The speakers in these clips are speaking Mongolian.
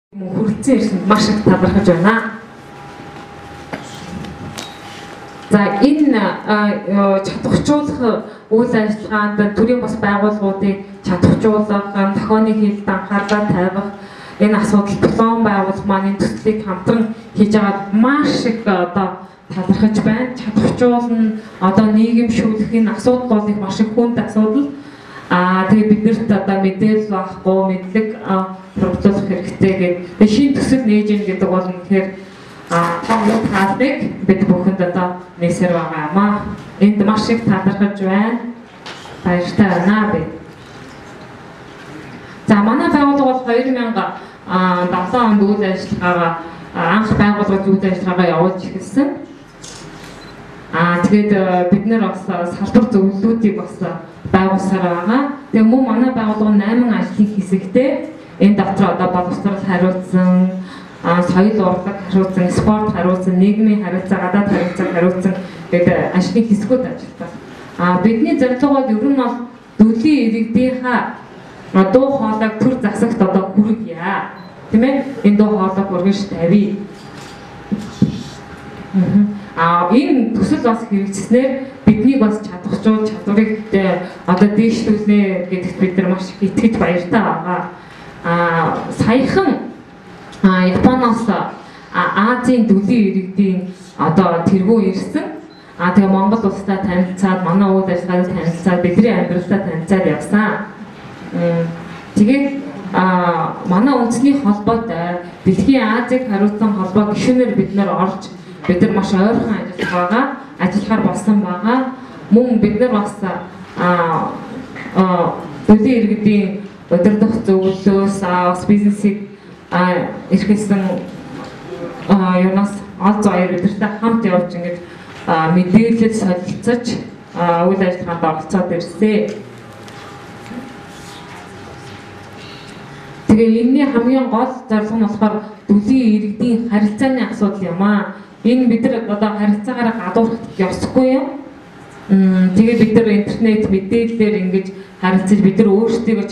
Хүрэлцэн ирсэнд маш их талархаж байна. За энэ чадварчуулах үйл ажиллагаанд төрийн бас байгууллагуудыг чадварчуулах, тохионы хийлд анхаарлаа тавих, энэ асуудал диплом байгуулах маань энэ төслийг хамтран хийж байгаа маш их талархаж байна. Чадварчуулна, нийгэмшүүлэх энэ асуудал бол их маш их хүнд асуудал. Тэгээ биднэрт мэдээлэл авахгүй, мэдлэг борлуулах хэрэгтэй гэдэг. Шинэ төсөл нээж ийн гэдэг бол үнэхээр том тааллыг бид бүхэнд нээсээр байгаа юм аа. Энд маш их талархаж байна. Баяртай байна би. За манай байгууллага бол 2007 онд үйл ажиллагаагаа анх байгууллагад үйл ажиллагаагаа явуулж эхэлсэн. Тэгээд бид нэр бас салбар зөвлөлүүдийг бас байгуулсаар байгаа. Тэгээ мөн манай байгууллага 8 ажлын хэсэгтэй энэ дотор боловсрол хариуцсан, соёл урлаг хариуцсан, спорт хариуцсан, нийгмийн харилцаа, гадаад харилцаа хариуцсан гэдэг ажлын хэсгүүд ажилладаг. Бидний зорилго бол ер нь бол дүүлийн иргэдийнхаа дуу хоолойг төр засагт хүргье. Тийм ээ? Энэ дуу хоолойг өргөж тавья. Энэ төсөл бас хэрэгжснээр биднийг бас чадварыг дээшлүүлнэ гэдэгт бид нар маш их итгэж баяртай байгаа. Саяхан Японоос Азийн дүүлийн иргэдийн тэргүүн ирсэн. Тэгээ Монгол улстай танилцаад, манай үйл ажиллагаатай танилцаад, бидний амьдралтай танилцаад явсан. Тэгээд манай үндэсний холбоотой Дэлхийн Азийг хариуцсан холбоо гишүүнээр бид нар орж бид нар маш ойрхон ажиллахаар болсон байгаа. Мөн бид нар бас дүүлийн иргэдийн удирдах зөвлөлөөс бас бизнесийг эрхэлсэн юунаас олз баяр өдөртэй хамт явж ингэж мэдээлэл солилцож үйл ажиллагаанд оролцоод ирсэн. Тэгээ энэний хамгийн гол зорилго нь болохоор дүүлийн иргэдийн харилцааны асуудал юм аа. Энэ бид нар харилцаагаараа гадуурхах ёсгүй юм. Тэгээ бид нар интернет мэдээллээр ингэж харилцаж бид нар өөрсдийгөө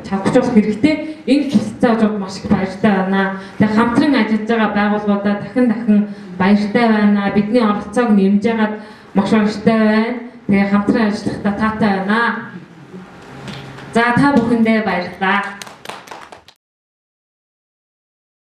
чадварчуулах хэрэгтэй. Энэ туслалцаажууд маш их баяртай байна. Тэгээ хамтран ажиллаж байгаа байгууллагуудаа дахин баяртай байна. Бидний оролцоог нэмж яагаад маш баяртай байна. Тэгээ хамтран ажиллахдаа таатай байна. За та бүхэндээ баярлалаа.